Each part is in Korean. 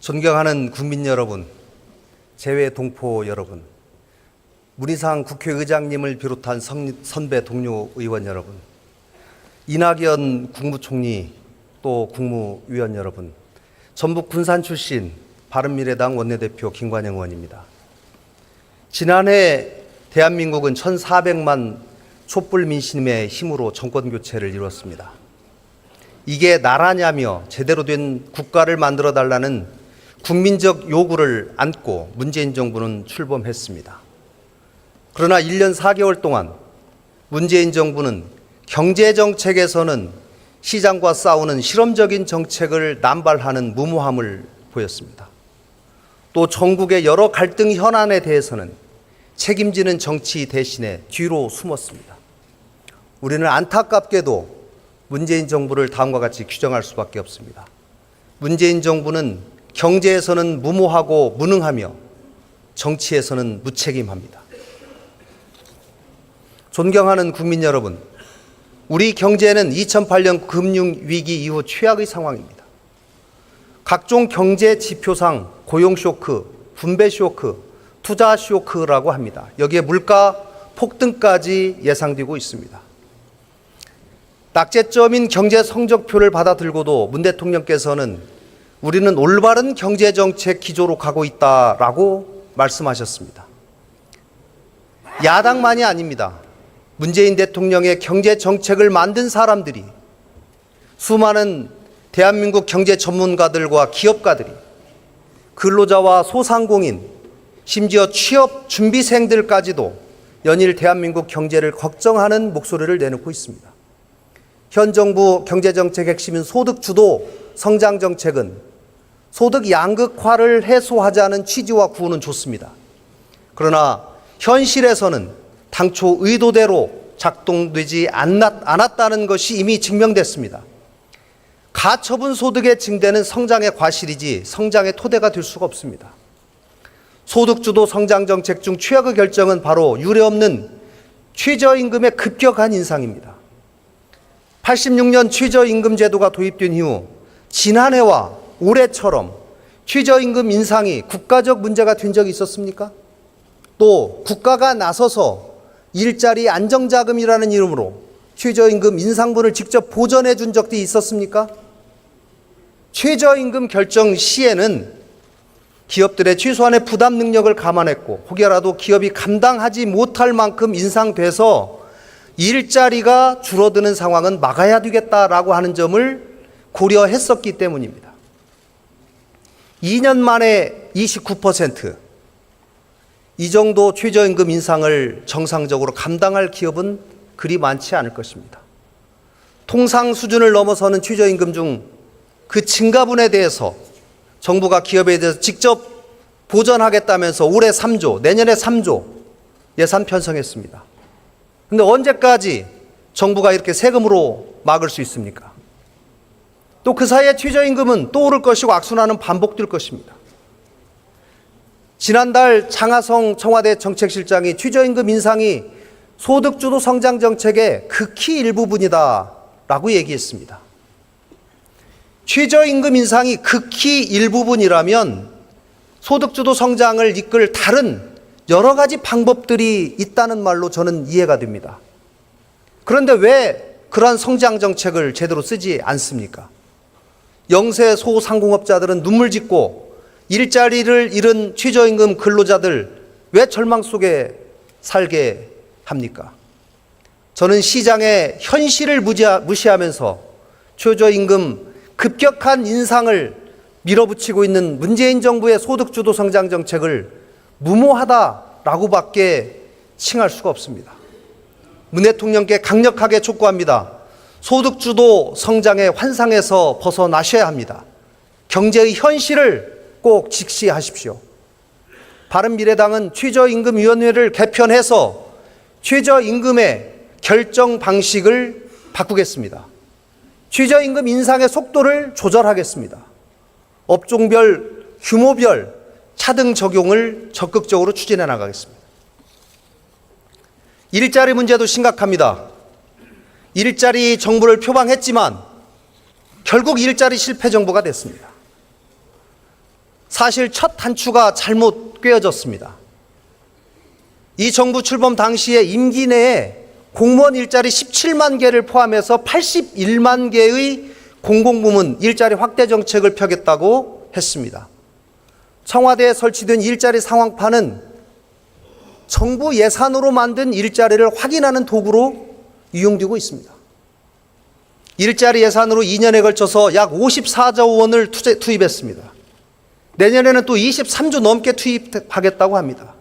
존경하는 국민 여러분, 재외 동포 여러분, 문희상 국회의장님을 비롯한 선배 동료 의원 여러분, 이낙연 국무총리 또 국무위원 여러분, 전북 군산 출신 바른미래당 원내대표 김관영 의원입니다. 지난해 대한민국은 1,400만 촛불 민심의 힘으로 정권교체를 이루었습니다. 이게 나라냐며 제대로 된 국가를 만들어달라는 국민적 요구를 안고 문재인 정부는 출범했습니다. 그러나 1년 4개월 동안 문재인 정부는 경제정책에서는 시장과 싸우는 실험적인 정책을 남발하는 무모함을 보였습니다. 또 전국의 여러 갈등 현안에 대해서는 책임지는 정치 대신에 뒤로 숨었습니다. 우리는 안타깝게도 문재인 정부를 다음과 같이 규정할 수밖에 없습니다. 문재인 정부는 경제에서는 무모하고 무능하며 정치에서는 무책임합니다. 존경하는 국민 여러분, 우리 경제는 2008년 금융위기 이후 최악의 상황입니다. 각종 경제 지표상 고용 쇼크, 분배 쇼크, 투자 쇼크라고 합니다. 여기에 물가 폭등까지 예상되고 있습니다. 낙제점인 경제 성적표를 받아들고도 문 대통령께서는 우리는 올바른 경제정책 기조로 가고 있다라고 말씀하셨습니다. 야당만이 아닙니다. 문재인 대통령의 경제정책을 만든 사람들이, 수많은 대한민국 경제 전문가들과 기업가들이, 근로자와 소상공인, 심지어 취업 준비생들까지도 연일 대한민국 경제를 걱정하는 목소리를 내놓고 있습니다. 현 정부 경제정책 핵심인 소득주도 성장정책은 소득 양극화를 해소하자는 취지와 구호는 좋습니다. 그러나 현실에서는 당초 의도대로 작동되지 않았다는 것이 이미 증명됐습니다. 가처분 소득의 증대는 성장의 과실이지 성장의 토대가 될 수가 없습니다. 소득주도 성장정책 중 최악의 결정은 바로 유례없는 최저임금의 급격한 인상입니다. 86년 최저임금 제도가 도입된 이후 지난해와 올해처럼 최저임금 인상이 국가적 문제가 된 적이 있었습니까? 또 국가가 나서서 일자리 안정자금이라는 이름으로 최저임금 인상분을 직접 보전해 준 적도 있었습니까? 최저임금 결정 시에는 기업들의 최소한의 부담 능력을 감안했고 혹여라도 기업이 감당하지 못할 만큼 인상돼서 일자리가 줄어드는 상황은 막아야 되겠다라고 하는 점을 고려했었기 때문입니다. 2년 만에 29%, 이 정도 최저임금 인상을 정상적으로 감당할 기업은 그리 많지 않을 것입니다. 통상 수준을 넘어서는 최저임금 중 그 증가분에 대해서 정부가 기업에 대해서 직접 보전하겠다면서 올해 3조, 내년에 3조 예산 편성했습니다. 그런데 언제까지 정부가 이렇게 세금으로 막을 수 있습니까? 또 그 사이에 최저임금은 또 오를 것이고 악순환은 반복될 것입니다. 지난달 장하성 청와대 정책실장이 최저임금 인상이 소득주도 성장정책의 극히 일부분이다라고 얘기했습니다. 최저임금 인상이 극히 일부분이라면 소득주도 성장을 이끌 다른 여러 가지 방법들이 있다는 말로 저는 이해가 됩니다. 그런데 왜 그러한 성장정책을 제대로 쓰지 않습니까? 영세 소상공업자들은 눈물 짓고 일자리를 잃은 최저임금 근로자들 왜 절망 속에 살게 합니까? 저는 시장의 현실을 무시하면서 최저임금 급격한 인상을 밀어붙이고 있는 문재인 정부의 소득주도 성장정책을 무모하다라고밖에 칭할 수가 없습니다. 문 대통령께 강력하게 촉구합니다. 소득주도 성장의 환상에서 벗어나셔야 합니다. 경제의 현실을 꼭 직시하십시오. 바른미래당은 최저임금위원회를 개편해서 최저임금의 결정 방식을 바꾸겠습니다. 최저임금 인상의 속도를 조절하겠습니다. 업종별, 규모별 차등 적용을 적극적으로 추진해 나가겠습니다. 일자리 문제도 심각합니다. 일자리 정부를 표방했지만 결국 일자리 실패 정부가 됐습니다. 사실 첫 단추가 잘못 꿰어졌습니다. 이 정부 출범 당시에 임기 내에 공무원 일자리 17만 개를 포함해서 81만 개의 공공부문 일자리 확대 정책을 펴겠다고 했습니다. 청와대에 설치된 일자리 상황판은 정부 예산으로 만든 일자리를 확인하는 도구로 이용되고 있습니다. 일자리 예산으로 2년에 걸쳐서 약 54조 원을 투입했습니다. 내년에는 또 23조 넘게 투입하겠다고 합니다.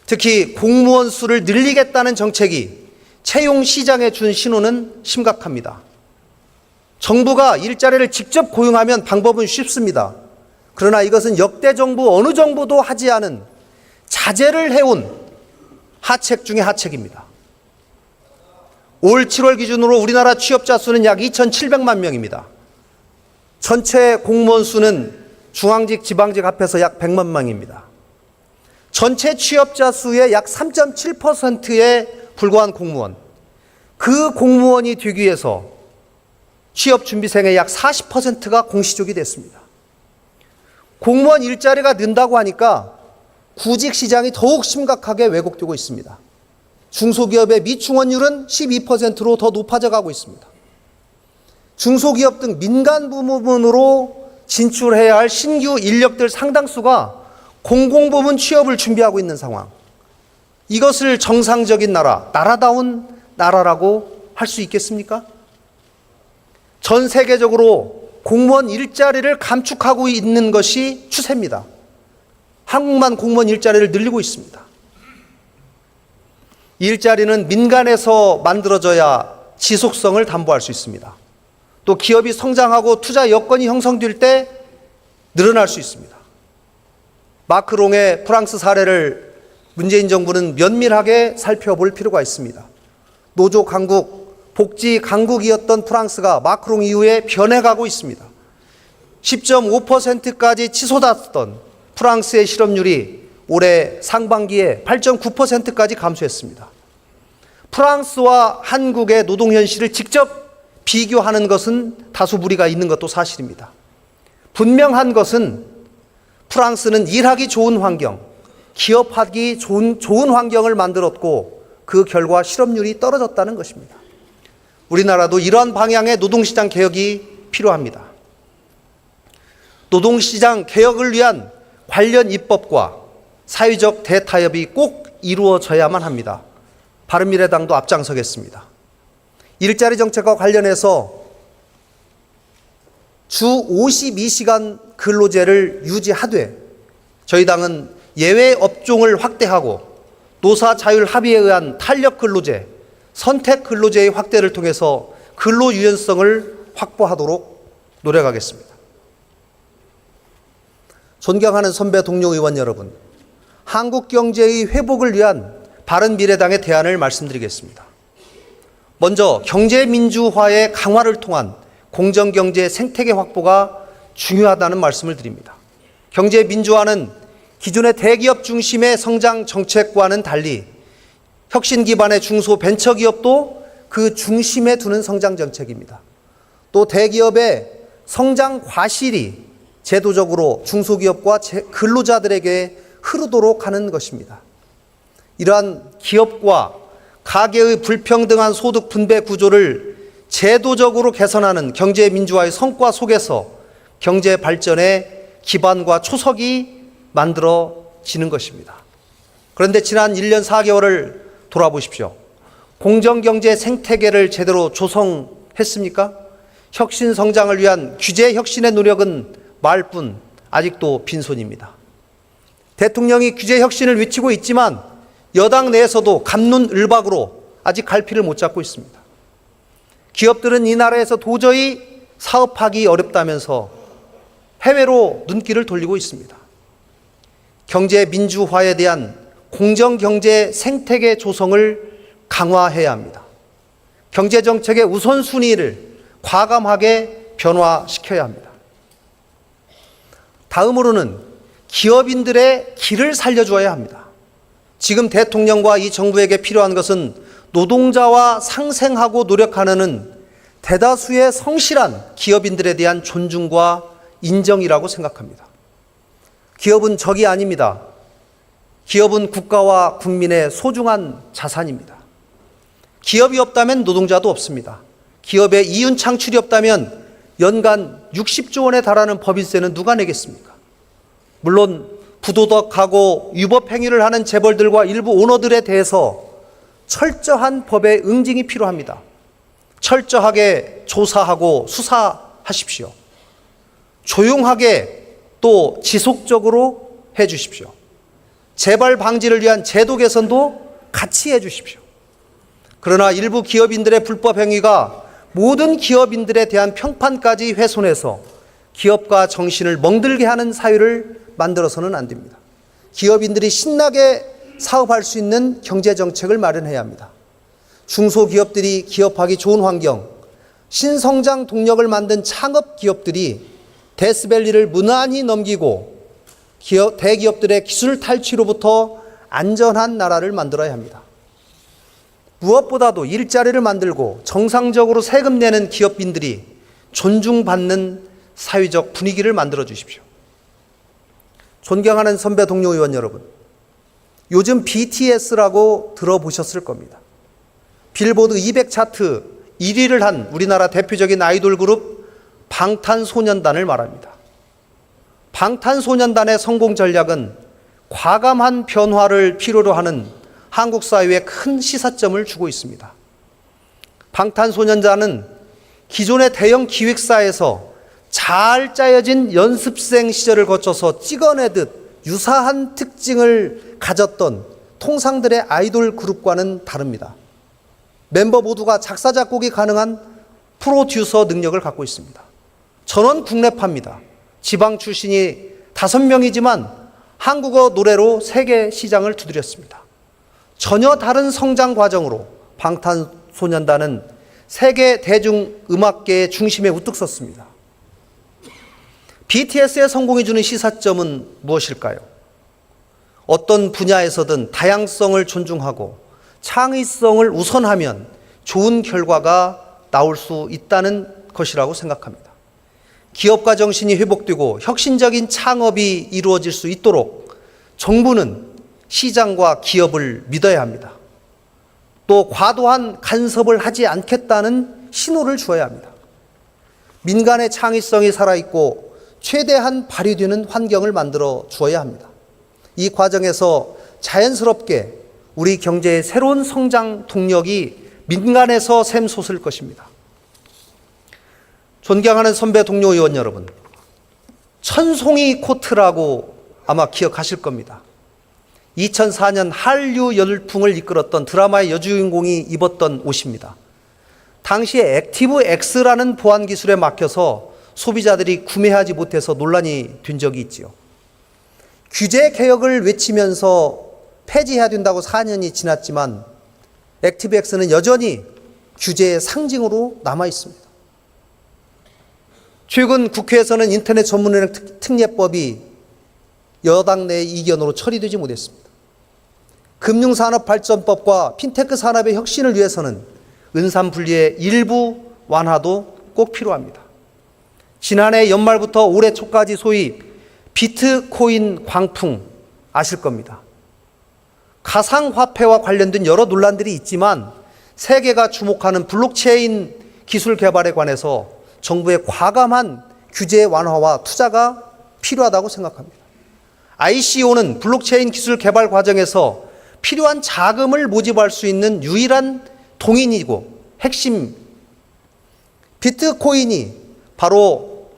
특히 공무원 수를 늘리겠다는 정책이 채용 시장에 준 신호는 심각합니다. 정부가 일자리를 직접 고용하면 방법은 쉽습니다. 그러나 이것은 역대 정부 어느 정부도 하지 않은 자제를 해온 하책 중의 하책입니다. 올 7월 기준으로 우리나라 취업자 수는 약 2,700만 명입니다. 전체 공무원 수는 중앙직, 지방직 합해서 약 100만 명입니다. 전체 취업자 수의 약 3.7%에 불과한 공무원, 그 공무원이 되기 위해서 취업 준비생의 약 40%가 공시족이 됐습니다. 공무원 일자리가 는다고 하니까 구직 시장이 더욱 심각하게 왜곡되고 있습니다. 중소기업의 미충원율은 12%로 더 높아져 가고 있습니다. 중소기업 등 민간 부문으로 진출해야 할 신규 인력들 상당수가 공공부문 취업을 준비하고 있는 상황. 이것을 정상적인 나라, 나라다운 나라라고 할 수 있겠습니까? 전 세계적으로 공무원 일자리를 감축하고 있는 것이 추세입니다. 한국만 공무원 일자리를 늘리고 있습니다. 일자리는 민간에서 만들어져야 지속성을 담보할 수 있습니다. 또 기업이 성장하고 투자 여건이 형성될 때 늘어날 수 있습니다. 마크롱의 프랑스 사례를 문재인 정부는 면밀하게 살펴볼 필요가 있습니다. 노조 강국, 복지 강국이었던 프랑스가 마크롱 이후에 변해가고 있습니다. 10.5%까지 치솟았던 프랑스의 실업률이 올해 상반기에 8.9%까지 감소했습니다. 프랑스와 한국의 노동 현실을 직접 비교하는 것은 다소 무리가 있는 것도 사실입니다. 분명한 것은 프랑스는 일하기 좋은 환경, 기업하기 좋은 환경을 만들었고 그 결과 실업률이 떨어졌다는 것입니다. 우리나라도 이러한 방향의 노동시장 개혁이 필요합니다. 노동시장 개혁을 위한 관련 입법과 사회적 대타협이 꼭 이루어져야만 합니다. 바른미래당도 앞장서겠습니다. 일자리 정책과 관련해서 주 52시간 근로제를 유지하되 저희 당은 예외 업종을 확대하고 노사 자율 합의에 의한 탄력 근로제, 선택 근로제의 확대를 통해서 근로 유연성을 확보하도록 노력하겠습니다. 존경하는 선배 동료 의원 여러분, 한국 경제의 회복을 위한 바른미래당의 대안을 말씀드리겠습니다. 먼저 경제민주화의 강화를 통한 공정경제 생태계 확보가 중요하다는 말씀을 드립니다. 경제민주화는 기존의 대기업 중심의 성장 정책과는 달리 혁신 기반의 중소벤처기업도 그 중심에 두는 성장 정책입니다. 또 대기업의 성장 과실이 제도적으로 중소기업과 근로자들에게 흐르도록 하는 것입니다. 이러한 기업과 가계의 불평등한 소득 분배 구조를 제도적으로 개선하는 경제민주화의 성과 속에서 경제 발전의 기반과 초석이 만들어지는 것입니다. 그런데 지난 1년 4개월을 돌아보십시오. 공정경제 생태계를 제대로 조성했습니까? 혁신 성장을 위한 규제 혁신의 노력은 말뿐 아직도 빈손입니다. 대통령이 규제 혁신을 외치고 있지만 여당 내에서도 갑론을박으로 아직 갈피를 못 잡고 있습니다. 기업들은 이 나라에서 도저히 사업하기 어렵다면서 해외로 눈길을 돌리고 있습니다. 경제 민주화에 대한 공정경제 생태계 조성을 강화해야 합니다. 경제정책의 우선순위를 과감하게 변화시켜야 합니다. 다음으로는 기업인들의 길을 살려주어야 합니다. 지금 대통령과 이 정부에게 필요한 것은 노동자와 상생하고 노력하는 대다수의 성실한 기업인들에 대한 존중과 인정이라고 생각합니다. 기업은 적이 아닙니다. 기업은 국가와 국민의 소중한 자산입니다. 기업이 없다면 노동자도 없습니다. 기업의 이윤 창출이 없다면 연간 60조 원에 달하는 법인세는 누가 내겠습니까? 물론 부도덕하고 위법 행위를 하는 재벌들과 일부 오너들에 대해서 철저한 법의 응징이 필요합니다. 철저하게 조사하고 수사하십시오. 조용하게 또 지속적으로 해 주십시오. 재발 방지를 위한 제도 개선도 같이 해 주십시오. 그러나 일부 기업인들의 불법 행위가 모든 기업인들에 대한 평판까지 훼손해서 기업가 정신을 멍들게 하는 사회를 만들어서는 안 됩니다. 기업인들이 신나게 사업할 수 있는 경제정책을 마련해야 합니다. 중소기업들이 기업하기 좋은 환경, 신성장 동력을 만든 창업기업들이 데스밸리를 무난히 넘기고 대기업들의 기술 탈취로부터 안전한 나라를 만들어야 합니다. 무엇보다도 일자리를 만들고 정상적으로 세금 내는 기업인들이 존중받는 사회적 분위기를 만들어 주십시오. 존경하는 선배 동료 의원 여러분, 요즘 BTS라고 들어보셨을 겁니다. 빌보드 200 차트 1위를 한 우리나라 대표적인 아이돌 그룹 방탄소년단을 말합니다. 방탄소년단의 성공 전략은 과감한 변화를 필요로 하는 한국 사회에 큰 시사점을 주고 있습니다. 방탄소년단은 기존의 대형 기획사에서 잘 짜여진 연습생 시절을 거쳐서 찍어내듯 유사한 특징을 가졌던 통상들의 아이돌 그룹과는 다릅니다. 멤버 모두가 작사, 작곡이 가능한 프로듀서 능력을 갖고 있습니다. 전원 국내파입니다. 지방 출신이 5명이지만 한국어 노래로 세계 시장을 두드렸습니다. 전혀 다른 성장 과정으로 방탄소년단은 세계 대중음악계의 중심에 우뚝 섰습니다. BTS의 성공이 주는 시사점은 무엇일까요? 어떤 분야에서든 다양성을 존중하고 창의성을 우선하면 좋은 결과가 나올 수 있다는 것이라고 생각합니다. 기업가 정신이 회복되고 혁신적인 창업이 이루어질 수 있도록 정부는 시장과 기업을 믿어야 합니다. 또 과도한 간섭을 하지 않겠다는 신호를 주어야 합니다. 민간의 창의성이 살아있고 최대한 발휘되는 환경을 만들어 주어야 합니다. 이 과정에서 자연스럽게 우리 경제의 새로운 성장 동력이 민간에서 샘솟을 것입니다. 존경하는 선배 동료 의원 여러분, 천송이 코트라고 아마 기억하실 겁니다. 2004년 한류 열풍을 이끌었던 드라마의 여주인공이 입었던 옷입니다. 당시에 액티브 X라는 보안 기술에 막혀서 소비자들이 구매하지 못해서 논란이 된 적이 있지요. 규제 개혁을 외치면서 폐지해야 된다고 4년이 지났지만 액티브 X는 여전히 규제의 상징으로 남아 있습니다. 최근 국회에서는 인터넷 전문은행 특례법이 여당 내 이견으로 처리되지 못했습니다. 금융산업발전법과 핀테크 산업의 혁신을 위해서는 은산분리의 일부 완화도 꼭 필요합니다. 지난해 연말부터 올해 초까지 소위 비트코인 광풍 아실 겁니다. 가상화폐와 관련된 여러 논란들이 있지만 세계가 주목하는 블록체인 기술 개발에 관해서 정부의 과감한 규제 완화와 투자가 필요하다고 생각합니다. ICO는 블록체인 기술 개발 과정에서 필요한 자금을 모집할 수 있는 유일한 동인이고 핵심 비트코인이 바로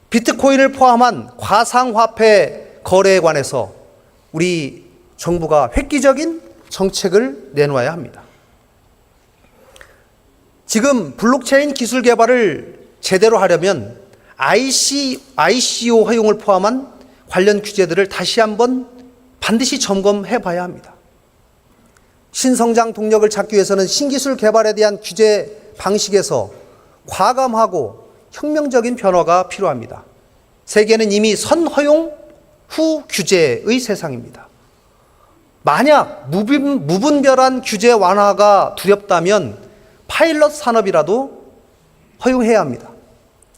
비트코인을 포함한 가상화폐 거래에 관해서 우리 정부가 획기적인 정책을 내놓아야 합니다. 지금 블록체인 기술 개발을 제대로 하려면 ICO 허용을 포함한 관련 규제들을 다시 한번 반드시 점검해 봐야 합니다. 신성장 동력을 찾기 위해서는 신기술 개발에 대한 규제 방식에서 과감하고 혁명적인 변화가 필요합니다. 세계는 이미 선허용 후 규제의 세상입니다. 만약 무분별한 규제 완화가 두렵다면 파일럿 산업이라도 허용해야 합니다.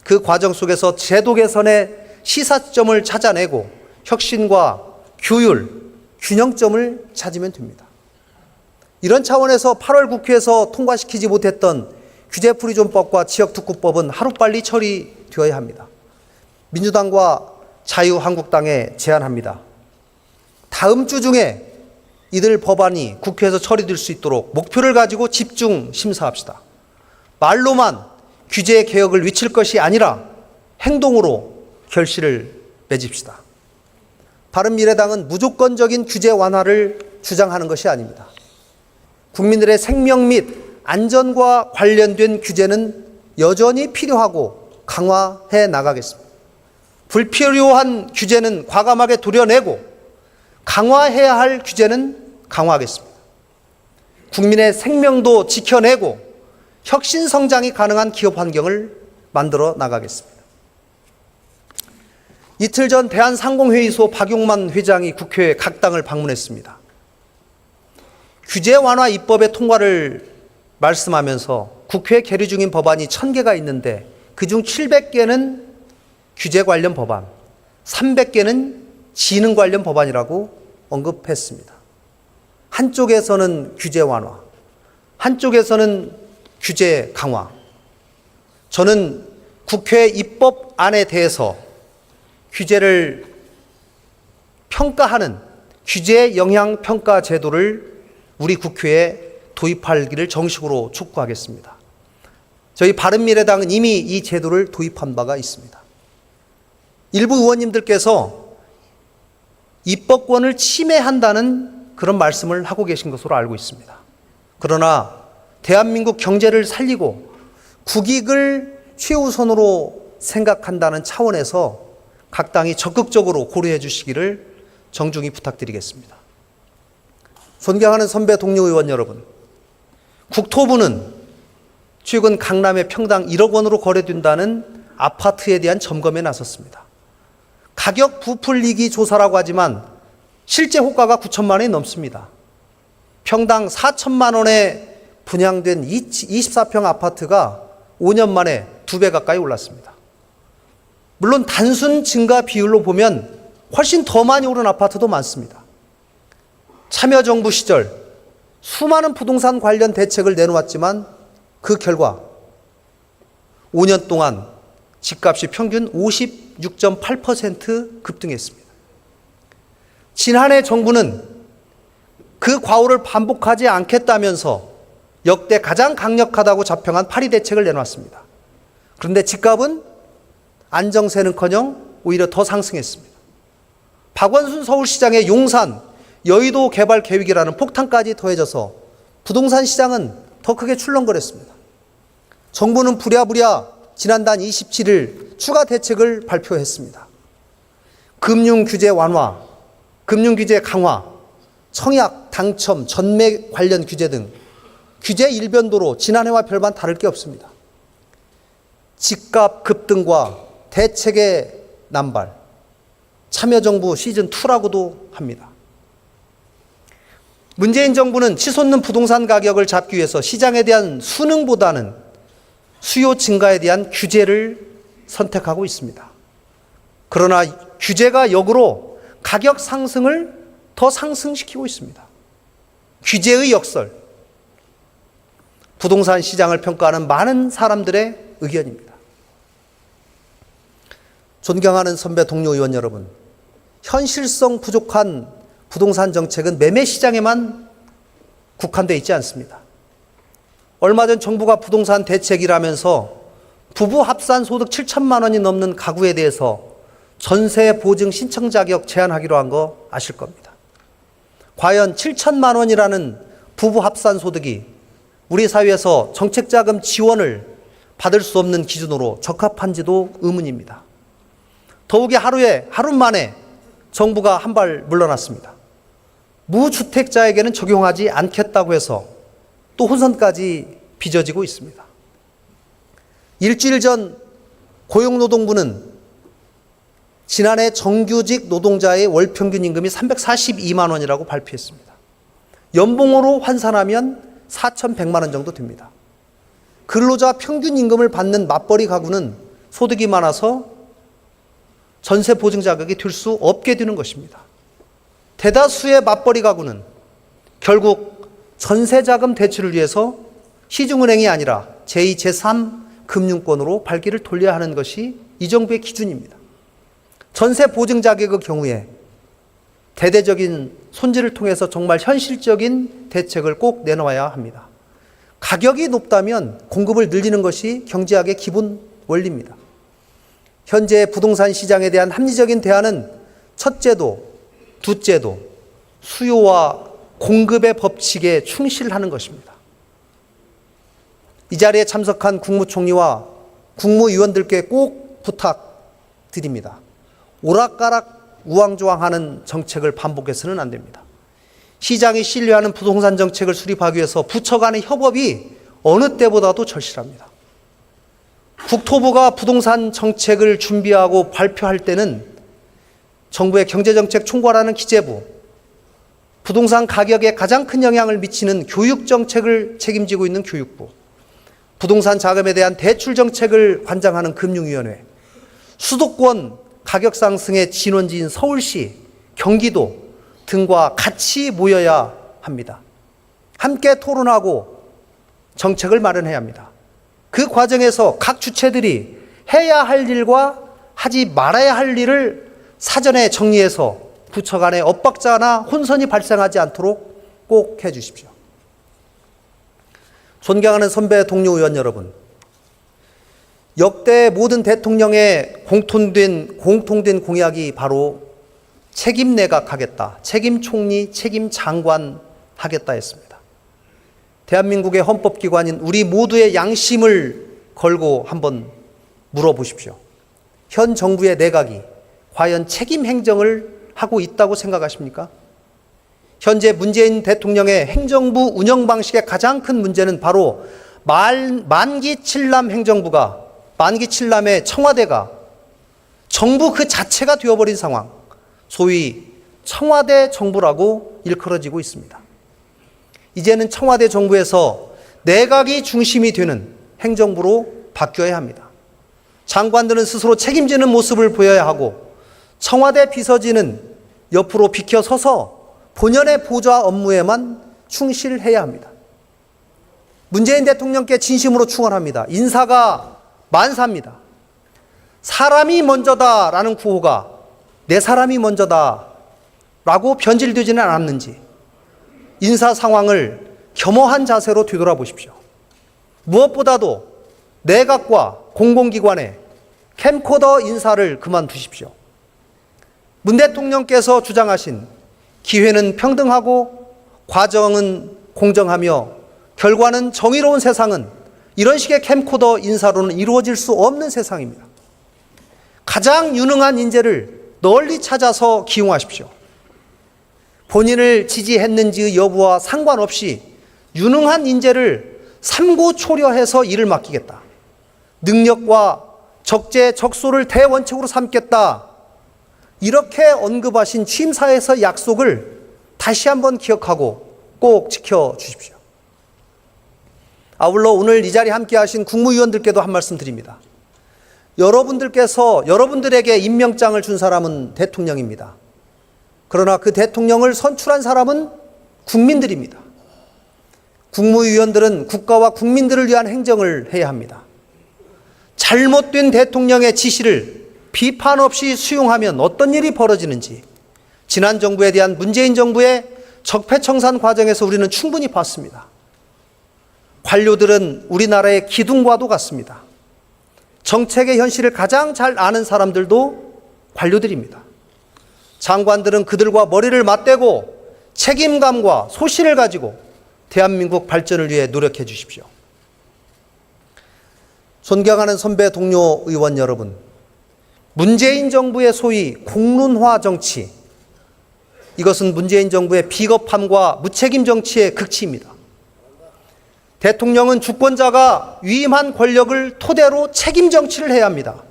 그 과정 속에서 제도 개선에 시사점을 찾아내고 혁신과 규율, 균형점을 찾으면 됩니다. 이런 차원에서 8월 국회에서 통과시키지 못했던 규제프리존법과 지역특구법은 하루빨리 처리되어야 합니다. 민주당과 자유한국당에 제안합니다. 다음 주 중에 이들 법안이 국회에서 처리될 수 있도록 목표를 가지고 집중 심사합시다. 말로만 규제 개혁을 외칠 것이 아니라 행동으로 결실을 맺읍시다. 바른미래당은 무조건적인 규제 완화를 주장하는 것이 아닙니다. 국민들의 생명 및 안전과 관련된 규제는 여전히 필요하고 강화해 나가겠습니다. 불필요한 규제는 과감하게 도려내고 강화해야 할 규제는 강화하겠습니다. 국민의 생명도 지켜내고 혁신 성장이 가능한 기업 환경을 만들어 나가겠습니다. 이틀 전 대한상공회의소 박용만 회장이 국회 각 당을 방문했습니다. 규제 완화 입법의 통과를 말씀하면서 국회에 계류 중인 법안이 1000개가 있는데 그중 700개는 규제 관련 법안, 300개는 지능 관련 법안이라고 언급했습니다. 한쪽에서는 규제 완화, 한쪽에서는 규제 강화. 저는 국회 입법안에 대해서 규제를 평가하는 규제 영향 평가 제도를 우리 국회에 도입하기를 정식으로 촉구하겠습니다. 저희 바른미래당은 이미 이 제도를 도입한 바가 있습니다. 일부 의원님들께서 입법권을 침해한다는 그런 말씀을 하고 계신 것으로 알고 있습니다. 그러나 대한민국 경제를 살리고 국익을 최우선으로 생각한다는 차원에서 각 당이 적극적으로 고려해 주시기를 정중히 부탁드리겠습니다. 존경하는 선배 동료 의원 여러분, 국토부는 최근 강남의 평당 1억 원으로 거래된다는 아파트에 대한 점검에 나섰습니다. 가격 부풀리기 조사라고 하지만 실제 호가가 9천만 원이 넘습니다. 평당 4천만 원에 분양된 24평 아파트가 5년 만에 2배 가까이 올랐습니다. 물론 단순 증가 비율로 보면 훨씬 더 많이 오른 아파트도 많습니다. 참여정부 시절 수많은 부동산 관련 대책을 내놓았지만 그 결과 5년 동안 집값이 평균 56.8% 급등했습니다. 지난해 정부는 그 과오를 반복하지 않겠다면서 역대 가장 강력하다고 자평한 파리 대책을 내놨습니다. 그런데 집값은 안정세는커녕 오히려 더 상승했습니다. 박원순 서울시장의 용산, 여의도 개발 계획이라는 폭탄까지 더해져서 부동산 시장은 더 크게 출렁거렸습니다. 정부는 부랴부랴 지난달 27일 추가 대책을 발표했습니다. 금융규제 완화, 금융규제 강화, 청약, 당첨, 전매 관련 규제 등 규제 일변도로 지난해와 별반 다를 게 없습니다. 집값 급등과 대책의 남발, 참여정부 시즌2라고도 합니다. 문재인 정부는 치솟는 부동산 가격을 잡기 위해서 시장에 대한 순응보다는 수요 증가에 대한 규제를 선택하고 있습니다. 그러나 규제가 역으로 가격 상승을 더 상승시키고 있습니다. 규제의 역설, 부동산 시장을 평가하는 많은 사람들의 의견입니다. 존경하는 선배 동료 의원 여러분, 현실성 부족한 부동산 정책은 매매 시장에만 국한되어 있지 않습니다. 얼마 전 정부가 부동산 대책이라면서 부부 합산 소득 7천만 원이 넘는 가구에 대해서 전세 보증 신청 자격 제한하기로 한 거 아실 겁니다. 과연 7천만 원이라는 부부 합산 소득이 우리 사회에서 정책자금 지원을 받을 수 없는 기준으로 적합한지도 의문입니다. 더욱이 하루 만에 정부가 한 발 물러났습니다. 무주택자에게는 적용하지 않겠다고 해서 또 혼선까지 빚어지고 있습니다. 일주일 전 고용노동부는 지난해 정규직 노동자의 월 평균 임금이 342만 원이라고 발표했습니다. 연봉으로 환산하면 4,100만 원 정도 됩니다. 근로자 평균 임금을 받는 맞벌이 가구는 소득이 많아서 전세 보증 자격이 될 수 없게 되는 것입니다. 대다수의 맞벌이 가구는 결국 전세자금 대출을 위해서 시중은행이 아니라 제2, 제3 금융권으로 발길을 돌려야 하는 것이 이 정부의 기준입니다. 전세 보증 자격의 경우에 대대적인 손질을 통해서 정말 현실적인 대책을 꼭 내놓아야 합니다. 가격이 높다면 공급을 늘리는 것이 경제학의 기본 원리입니다. 현재 부동산 시장에 대한 합리적인 대안은 첫째도, 둘째도 수요와 공급의 법칙에 충실하는 것입니다. 이 자리에 참석한 국무총리와 국무위원들께 꼭 부탁드립니다. 오락가락 우왕좌왕하는 정책을 반복해서는 안 됩니다. 시장이 신뢰하는 부동산 정책을 수립하기 위해서 부처 간의 협업이 어느 때보다도 절실합니다. 국토부가 부동산 정책을 준비하고 발표할 때는 정부의 경제정책 총괄하는 기재부, 부동산 가격에 가장 큰 영향을 미치는 교육정책을 책임지고 있는 교육부, 부동산 자금에 대한 대출 정책을 관장하는 금융위원회, 수도권 가격 상승의 진원지인 서울시, 경기도 등과 같이 모여야 합니다. 함께 토론하고 정책을 마련해야 합니다. 그 과정에서 각 주체들이 해야 할 일과 하지 말아야 할 일을 사전에 정리해서 부처 간의 엇박자나 혼선이 발생하지 않도록 꼭 해주십시오. 존경하는 선배 동료 의원 여러분, 역대 모든 대통령의 공통된 공약이 바로 책임 내각 하겠다, 책임 총리, 책임 장관 하겠다 했습니다. 대한민국의 헌법기관인 우리 모두의 양심을 걸고 한번 물어보십시오. 현 정부의 내각이 과연 책임 행정을 하고 있다고 생각하십니까? 현재 문재인 대통령의 행정부 운영 방식의 가장 큰 문제는 바로 만기 칠남 행정부가, 만기 칠남의 청와대가 정부 그 자체가 되어버린 상황, 소위 청와대 정부라고 일컬어지고 있습니다. 이제는 청와대 정부에서 내각이 중심이 되는 행정부로 바뀌어야 합니다. 장관들은 스스로 책임지는 모습을 보여야 하고 청와대 비서진은 옆으로 비켜서서 본연의 보좌 업무에만 충실해야 합니다. 문재인 대통령께 진심으로 충원합니다. 인사가 만사입니다. 사람이 먼저다라는 구호가 내 사람이 먼저다라고 변질되지는 않았는지 인사 상황을 겸허한 자세로 되돌아보십시오. 무엇보다도 내각과 공공기관의 캠코더 인사를 그만두십시오. 문 대통령께서 주장하신 기회는 평등하고 과정은 공정하며 결과는 정의로운 세상은 이런 식의 캠코더 인사로는 이루어질 수 없는 세상입니다. 가장 유능한 인재를 널리 찾아서 기용하십시오. 본인을 지지했는지의 여부와 상관없이 유능한 인재를 삼고초려해서 일을 맡기겠다. 능력과 적재적소를 대원칙으로 삼겠다. 이렇게 언급하신 취임사에서 약속을 다시 한번 기억하고 꼭 지켜주십시오. 아울러 오늘 이 자리에 함께 하신 국무위원들께도 한 말씀 드립니다. 여러분들에게 임명장을 준 사람은 대통령입니다. 그러나 그 대통령을 선출한 사람은 국민들입니다. 국무위원들은 국가와 국민들을 위한 행정을 해야 합니다. 잘못된 대통령의 지시를 비판 없이 수용하면 어떤 일이 벌어지는지 지난 정부에 대한 문재인 정부의 적폐청산 과정에서 우리는 충분히 봤습니다. 관료들은 우리나라의 기둥과도 같습니다. 정책의 현실을 가장 잘 아는 사람들도 관료들입니다. 장관들은 그들과 머리를 맞대고 책임감과 소신을 가지고 대한민국 발전을 위해 노력해 주십시오. 존경하는 선배 동료 의원 여러분, 문재인 정부의 소위 공론화 정치, 이것은 문재인 정부의 비겁함과 무책임 정치의 극치입니다. 대통령은 주권자가 위임한 권력을 토대로 책임 정치를 해야 합니다.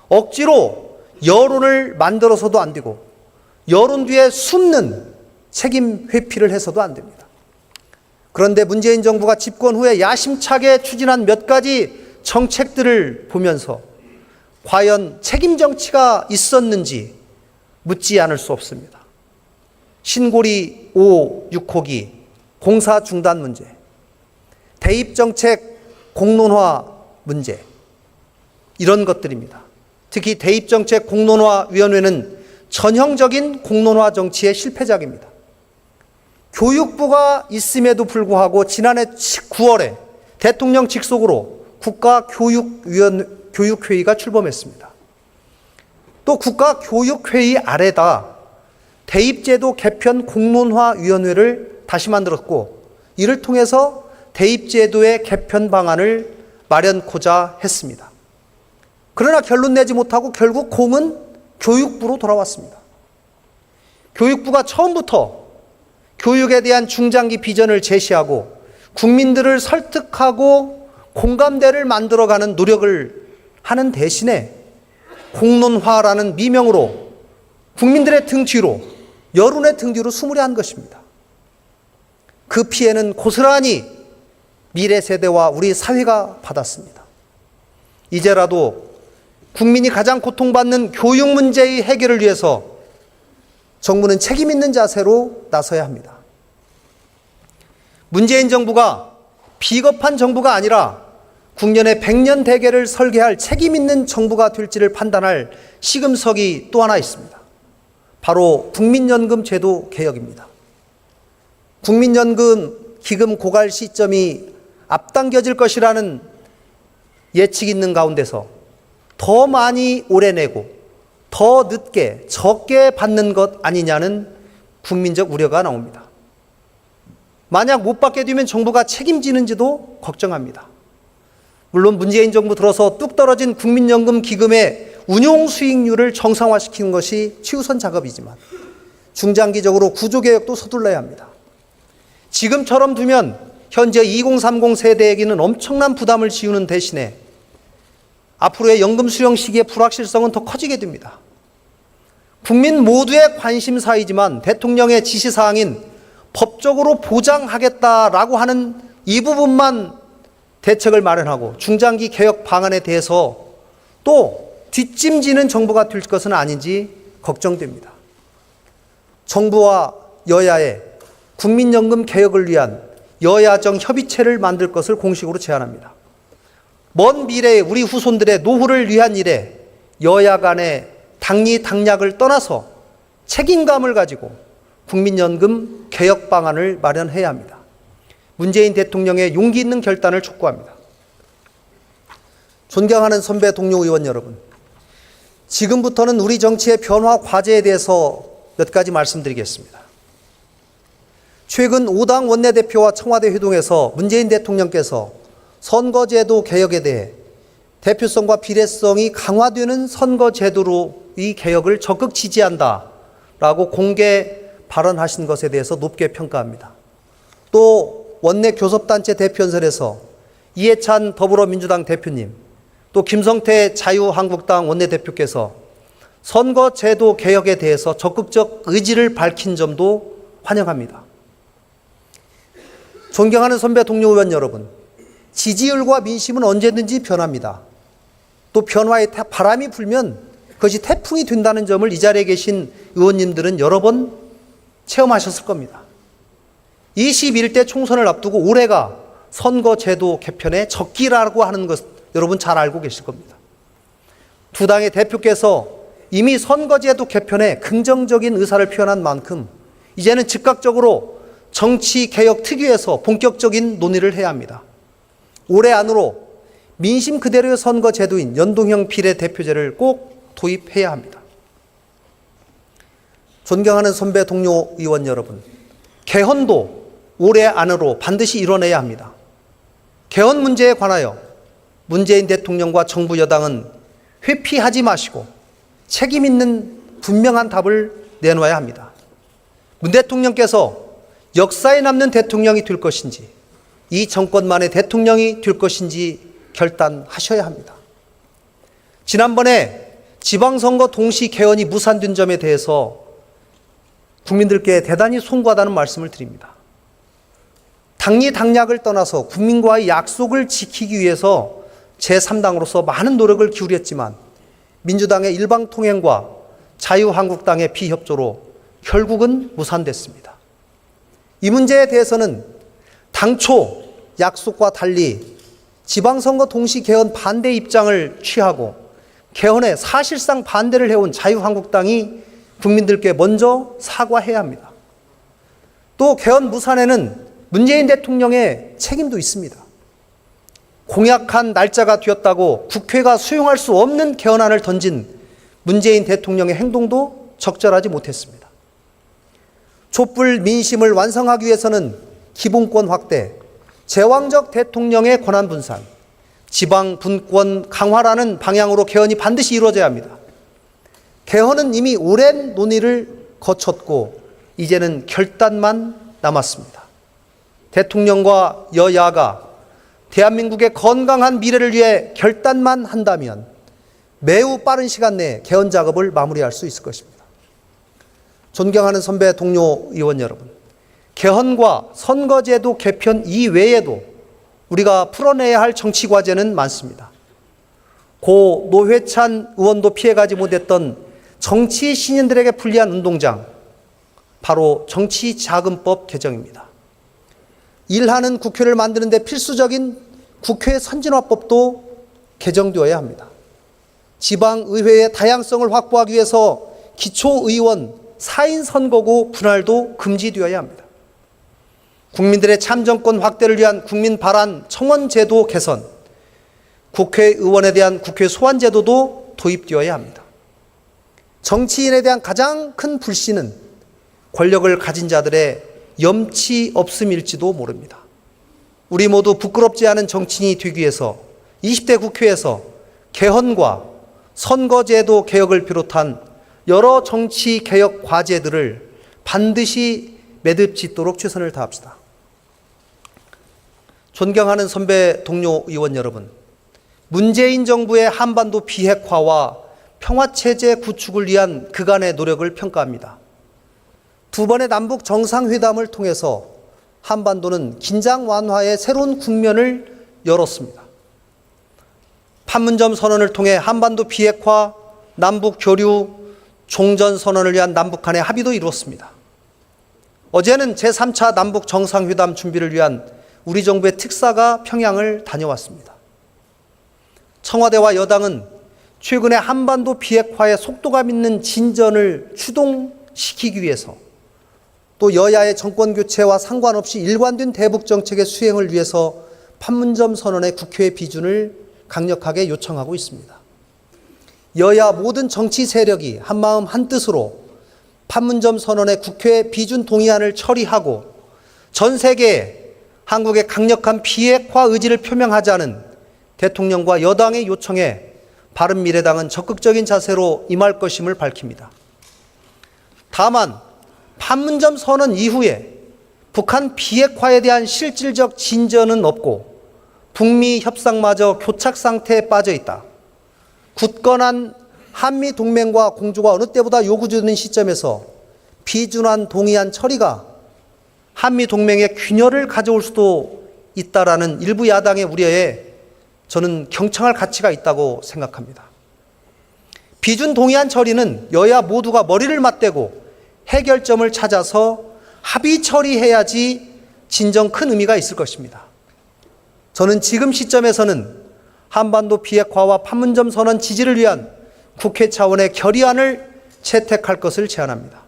억지로 여론을 만들어서도 안 되고 여론 뒤에 숨는 책임 회피를 해서도 안 됩니다. 그런데 문재인 정부가 집권 후에 야심차게 추진한 몇 가지 정책들을 보면서 과연 책임 정치가 있었는지 묻지 않을 수 없습니다. 신고리 5, 6호기 공사 중단 문제, 대입정책 공론화 문제, 이런 것들입니다. 특히 대입정책 공론화위원회는 전형적인 공론화 정치의 실패작입니다. 교육부가 있음에도 불구하고 지난해 9월에 대통령 직속으로 국가교육회의가 출범했습니다. 또 국가교육회의 아래다 대입제도 개편 공론화위원회를 다시 만들었고, 이를 통해서 대입제도의 개편 방안을 마련코자 했습니다. 그러나 결론 내지 못하고 결국 공은 교육부로 돌아왔습니다. 교육부가 처음부터 교육에 대한 중장기 비전을 제시하고 국민들을 설득하고 공감대를 만들어가는 노력을 하는 대신에 공론화라는 미명으로 국민들의 등 뒤로, 여론의 등 뒤로 수무리한 것입니다. 그 피해는 고스란히 미래 세대와 우리 사회가 받았습니다. 이제라도 국민이 가장 고통받는 교육 문제의 해결을 위해서 정부는 책임 있는 자세로 나서야 합니다. 문재인 정부가 비겁한 정부가 아니라 국년의 100년 대계를 설계할 책임 있는 정부가 될지를 판단할 시금석이 또 하나 있습니다. 바로 국민연금 제도 개혁입니다. 국민연금 기금 고갈 시점이 앞당겨질 것이라는 예측이 있는 가운데서 더 많이 오래 내고 더 늦게 적게 받는 것 아니냐는 국민적 우려가 나옵니다. 만약 못 받게 되면 정부가 책임지는지도 걱정합니다. 물론 문재인 정부 들어서 뚝 떨어진 국민연금 기금의 운용 수익률을 정상화시키는 것이 최우선 작업이지만 중장기적으로 구조개혁도 서둘러야 합니다. 지금처럼 두면 현재 2030 세대에게는 엄청난 부담을 지우는 대신에 앞으로의 연금 수령 시기의 불확실성은 더 커지게 됩니다. 국민 모두의 관심사이지만 대통령의 지시사항인 법적으로 보장하겠다라고 하는 이 부분만 대책을 마련하고 중장기 개혁 방안에 대해서 또 뒷짐지는 정부가 될 것은 아닌지 걱정됩니다. 정부와 여야의 국민연금 개혁을 위한 여야정 협의체를 만들 것을 공식으로 제안합니다. 먼 미래의 우리 후손들의 노후를 위한 일에 여야 간의 당리당략을 떠나서 책임감을 가지고 국민연금 개혁 방안을 마련해야 합니다. 문재인 대통령의 용기 있는 결단을 촉구합니다. 존경하는 선배 동료 의원 여러분, 지금부터는 우리 정치의 변화 과제에 대해서 몇 가지 말씀드리겠습니다. 최근 5당 원내대표와 청와대 회동에서 문재인 대통령께서 선거제도 개혁에 대해 대표성과 비례성이 강화되는 선거제도로의 개혁을 적극 지지한다라고 공개 발언하신 것에 대해서 높게 평가합니다. 또 원내 교섭단체 대표연설에서 이해찬 더불어민주당 대표님, 또 김성태 자유한국당 원내대표께서 선거제도 개혁에 대해서 적극적 의지를 밝힌 점도 환영합니다. 존경하는 선배 동료 의원 여러분, 지지율과 민심은 언제든지 변합니다. 또 변화의 바람이 불면 그것이 태풍이 된다는 점을 이 자리에 계신 의원님들은 여러 번 체험하셨을 겁니다. 21대 총선을 앞두고 올해가 선거제도 개편의 적기라고 하는 것 여러분 잘 알고 계실 겁니다. 두 당의 대표께서 이미 선거제도 개편에 긍정적인 의사를 표현한 만큼 이제는 즉각적으로 정치개혁 특위에서 본격적인 논의를 해야 합니다. 올해 안으로 민심 그대로의 선거제도인 연동형 비례대표제를 꼭 도입해야 합니다. 존경하는 선배 동료 의원 여러분, 개헌도 올해 안으로 반드시 이뤄내야 합니다. 개헌 문제에 관하여 문재인 대통령과 정부 여당은 회피하지 마시고 책임 있는 분명한 답을 내놓아야 합니다. 문 대통령께서 역사에 남는 대통령이 될 것인지 이 정권만의 대통령이 될 것인지 결단하셔야 합니다. 지난번에 지방선거 동시 개헌이 무산된 점에 대해서 국민들께 대단히 송구하다는 말씀을 드립니다. 당리당략을 떠나서 국민과의 약속을 지키기 위해서 제3당으로서 많은 노력을 기울였지만 민주당의 일방통행과 자유한국당의 비협조로 결국은 무산됐습니다. 이 문제에 대해서는 당초 약속과 달리 지방선거 동시 개헌 반대 입장을 취하고 개헌에 사실상 반대를 해온 자유한국당이 국민들께 먼저 사과해야 합니다. 또 개헌 무산에는 문재인 대통령의 책임도 있습니다. 공약한 날짜가 되었다고 국회가 수용할 수 없는 개헌안을 던진 문재인 대통령의 행동도 적절하지 못했습니다. 촛불 민심을 완성하기 위해서는 기본권 확대, 제왕적 대통령의 권한 분산, 지방 분권 강화라는 방향으로 개헌이 반드시 이루어져야 합니다. 개헌은 이미 오랜 논의를 거쳤고 이제는 결단만 남았습니다. 대통령과 여야가 대한민국의 건강한 미래를 위해 결단만 한다면 매우 빠른 시간 내에 개헌 작업을 마무리할 수 있을 것입니다. 존경하는 선배 동료 의원 여러분, 개헌과 선거제도 개편 이외에도 우리가 풀어내야 할 정치 과제는 많습니다. 고 노회찬 의원도 피해가지 못했던 정치 신인들에게 불리한 운동장, 바로 정치자금법 개정입니다. 일하는 국회를 만드는 데 필수적인 국회 선진화법도 개정되어야 합니다. 지방의회의 다양성을 확보하기 위해서 기초의원 4인 선거구 분할도 금지되어야 합니다. 국민들의 참정권 확대를 위한 국민 발안 청원 제도 개선, 국회의원에 대한 국회 소환 제도도 도입되어야 합니다. 정치인에 대한 가장 큰 불신은 권력을 가진 자들의 염치 없음일지도 모릅니다. 우리 모두 부끄럽지 않은 정치인이 되기 위해서 20대 국회에서 개헌과 선거제도 개혁을 비롯한 여러 정치 개혁 과제들을 반드시 매듭짓도록 최선을 다합시다. 존경하는 선배 동료 의원 여러분, 문재인 정부의 한반도 비핵화와 평화체제 구축을 위한 그간의 노력을 평가합니다. 두 번의 남북 정상회담을 통해서 한반도는 긴장 완화의 새로운 국면을 열었습니다. 판문점 선언을 통해 한반도 비핵화, 남북 교류, 종전 선언을 위한 남북 간의 합의도 이루었습니다. 어제는 제3차 남북 정상회담 준비를 위한 우리 정부의 특사가 평양을 다녀왔습니다. 청와대와 여당은 최근에 한반도 비핵화의 속도감 있는 진전을 추동시키기 위해서 또 여야의 정권 교체와 상관없이 일관된 대북 정책의 수행을 위해서 판문점 선언의 국회 비준을 강력하게 요청하고 있습니다. 여야 모든 정치 세력이 한마음 한뜻으로 판문점 선언의 국회 비준 동의안을 처리하고 전 세계에 한국의 강력한 비핵화 의지를 표명하자는 대통령과 여당의 요청에 바른미래당은 적극적인 자세로 임할 것임을 밝힙니다. 다만 판문점 선언 이후에 북한 비핵화에 대한 실질적 진전은 없고 북미 협상마저 교착 상태에 빠져 있다. 굳건한 한미 동맹과 공조가 어느 때보다 요구되는 시점에서 비준안 동의안 처리가 한미 동맹의 균열을 가져올 수도 있다라는 일부 야당의 우려에 저는 경청할 가치가 있다고 생각합니다. 비준 동의안 처리는 여야 모두가 머리를 맞대고 해결점을 찾아서 합의 처리해야지 진정 큰 의미가 있을 것입니다. 저는 지금 시점에서는 한반도 비핵화와 판문점 선언 지지를 위한 국회 차원의 결의안을 채택할 것을 제안합니다.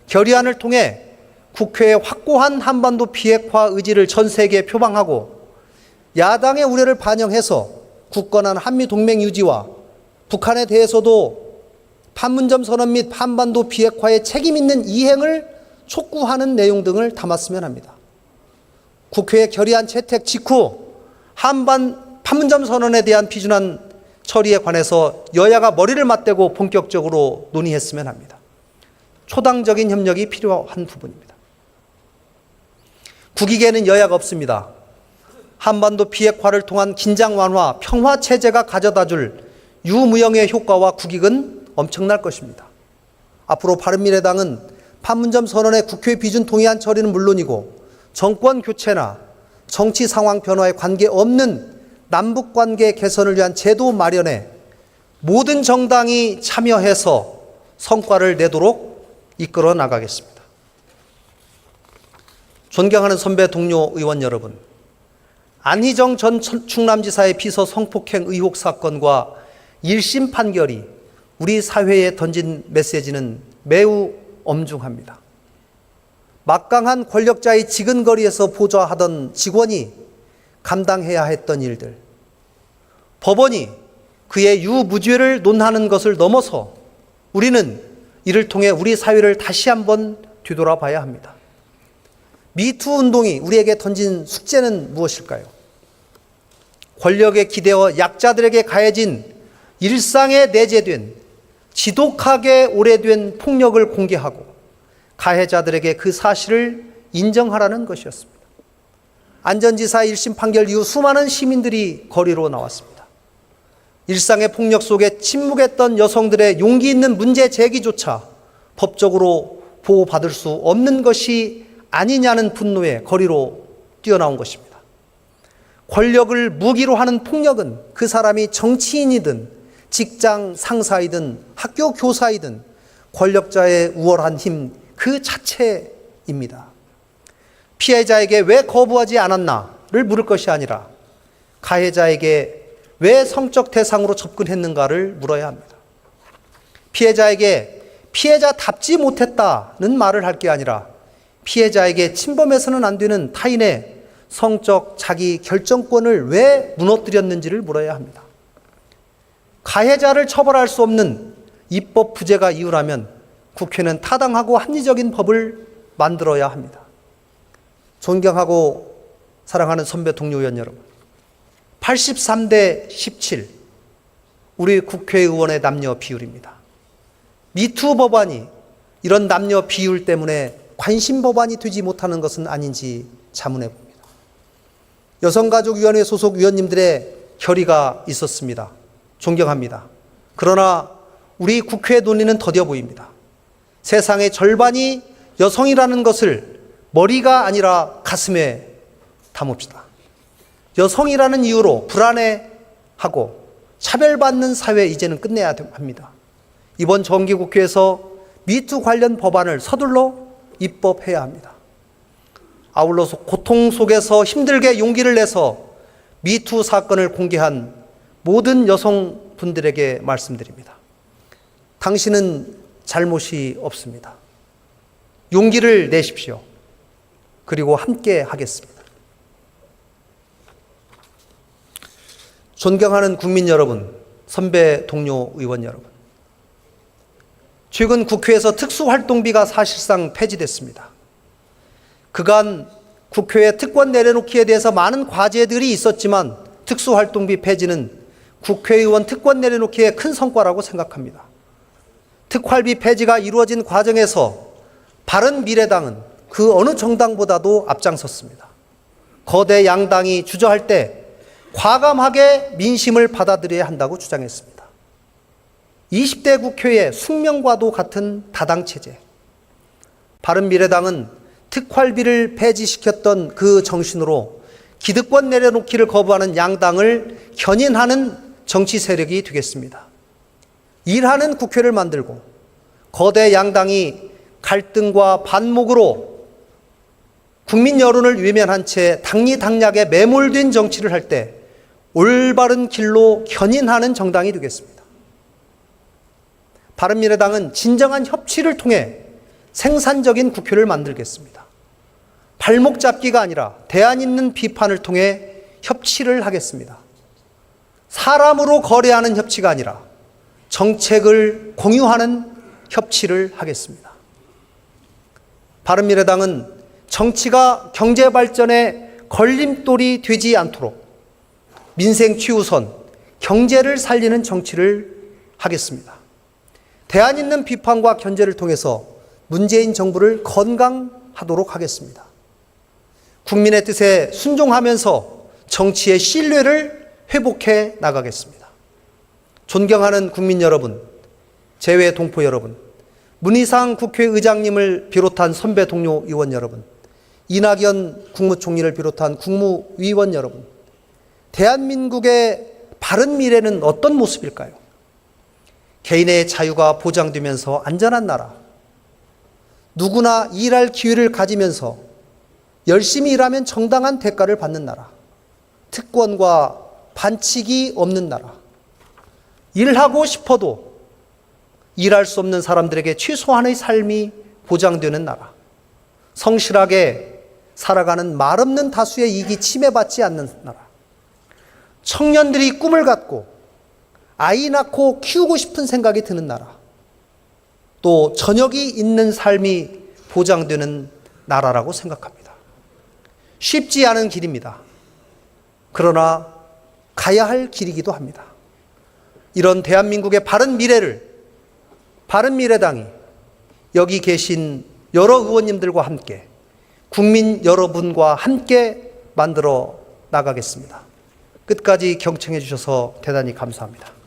결의안을 통해 국회의 확고한 한반도 비핵화 의지를 전 세계에 표방하고 야당의 우려를 반영해서 굳건한 한미 동맹 유지와 북한에 대해서도 판문점 선언 및 한반도 비핵화의 책임 있는 이행을 촉구하는 내용 등을 담았으면 합니다. 국회의 결의안 채택 직후 판문점 선언에 대한 비준안 처리에 관해서 여야가 머리를 맞대고 본격적으로 논의했으면 합니다. 초당적인 협력이 필요한 부분입니다. 국익에는 여야가 없습니다. 한반도 비핵화를 통한 긴장 완화, 평화 체제가 가져다줄 유무형의 효과와 국익은 엄청날 것입니다. 앞으로 바른미래당은 판문점 선언의 국회 비준 동의안 처리는 물론이고 정권 교체나 정치 상황 변화에 관계없는 남북관계 개선을 위한 제도 마련에 모든 정당이 참여해서 성과를 내도록 이끌어 나가겠습니다. 존경하는 선배 동료 의원 여러분, 안희정 전 충남지사의 비서 성폭행 의혹 사건과 1심 판결이 우리 사회에 던진 메시지는 매우 엄중합니다. 막강한 권력자의 지근거리에서 보좌하던 직원이 감당해야 했던 일들, 법원이 그의 유무죄를 논하는 것을 넘어서 우리는 이를 통해 우리 사회를 다시 한번 뒤돌아봐야 합니다. 미투 운동이 우리에게 던진 숙제는 무엇일까요? 권력에 기대어 약자들에게 가해진 일상에 내재된 지독하게 오래된 폭력을 공개하고 가해자들에게 그 사실을 인정하라는 것이었습니다. 안전지사 1심 판결 이후 수많은 시민들이 거리로 나왔습니다. 일상의 폭력 속에 침묵했던 여성들의 용기 있는 문제 제기조차 법적으로 보호받을 수 없는 것이 아니냐는 분노에 거리로 뛰어나온 것입니다. 권력을 무기로 하는 폭력은 그 사람이 정치인이든 직장 상사이든 학교 교사이든 권력자의 우월한 힘 그 자체입니다. 피해자에게 왜 거부하지 않았나를 물을 것이 아니라 가해자에게 왜 성적 대상으로 접근했는가를 물어야 합니다. 피해자에게 피해자답지 못했다는 말을 할 게 아니라 피해자에게 침범해서는 안 되는 타인의 성적 자기 결정권을 왜 무너뜨렸는지를 물어야 합니다. 가해자를 처벌할 수 없는 입법 부재가 이유라면 국회는 타당하고 합리적인 법을 만들어야 합니다. 존경하고 사랑하는 선배 동료 의원 여러분, 83대 17 우리 국회의원의 남녀 비율입니다. 미투 법안이 이런 남녀 비율 때문에 관심 법안이 되지 못하는 것은 아닌지 자문해 봅니다. 여성가족위원회 소속 위원님들의 결의가 있었습니다. 존경합니다. 그러나 우리 국회 논의는 더뎌 보입니다. 세상의 절반이 여성이라는 것을 머리가 아니라 가슴에 담읍시다. 여성이라는 이유로 불안해하고 차별받는 사회 이제는 끝내야 합니다. 이번 정기국회에서 미투 관련 법안을 서둘러 입법해야 합니다. 아울러 고통 속에서 힘들게 용기를 내서 미투 사건을 공개한 모든 여성분들에게 말씀드립니다. 당신은 잘못이 없습니다. 용기를 내십시오. 그리고 함께 하겠습니다. 존경하는 국민 여러분, 선배 동료 의원 여러분, 최근 국회에서 특수활동비가 사실상 폐지됐습니다. 그간 국회에 특권 내려놓기에 대해서 많은 과제들이 있었지만 특수활동비 폐지는 국회의원 특권 내려놓기에 큰 성과라고 생각합니다. 특활비 폐지가 이루어진 과정에서 바른미래당은 그 어느 정당보다도 앞장섰습니다. 거대 양당이 주저할 때 과감하게 민심을 받아들여야 한다고 주장했습니다. 20대 국회의 숙명과도 같은 다당체제. 바른미래당은 특활비를 폐지시켰던 그 정신으로 기득권 내려놓기를 거부하는 양당을 견인하는 정치 세력이 되겠습니다. 일하는 국회를 만들고 거대 양당이 갈등과 반목으로 국민 여론을 외면한 채 당리당략에 매몰된 정치를 할 때 올바른 길로 견인하는 정당이 되겠습니다. 바른미래당은 진정한 협치를 통해 생산적인 국회를 만들겠습니다. 발목 잡기가 아니라 대안 있는 비판을 통해 협치를 하겠습니다. 사람으로 거래하는 협치가 아니라 정책을 공유하는 협치를 하겠습니다. 바른미래당은 정치가 경제 발전에 걸림돌이 되지 않도록 민생 최우선, 경제를 살리는 정치를 하겠습니다. 대안 있는 비판과 견제를 통해서 문재인 정부를 건강하도록 하겠습니다. 국민의 뜻에 순종하면서 정치의 신뢰를 회복해 나가겠습니다. 존경하는 국민 여러분, 재외 동포 여러분, 문희상 국회의장님을 비롯한 선배 동료 의원 여러분, 이낙연 국무총리를 비롯한 국무위원 여러분, 대한민국의 바른 미래는 어떤 모습일까요? 개인의 자유가 보장되면서 안전한 나라, 누구나 일할 기회를 가지면서 열심히 일하면 정당한 대가를 받는 나라, 특권과 반칙이 없는 나라, 일하고 싶어도 일할 수 없는 사람들에게 최소한의 삶이 보장되는 나라, 성실하게 살아가는 말없는 다수의 이익이 침해받지 않는 나라, 청년들이 꿈을 갖고 아이 낳고 키우고 싶은 생각이 드는 나라, 또 저녁이 있는 삶이 보장되는 나라라고 생각합니다. 쉽지 않은 길입니다. 그러나 가야 할 길이기도 합니다. 이런 대한민국의 바른 미래를 바른미래당이 여기 계신 여러 의원님들과 함께 국민 여러분과 함께 만들어 나가겠습니다. 끝까지 경청해 주셔서 대단히 감사합니다.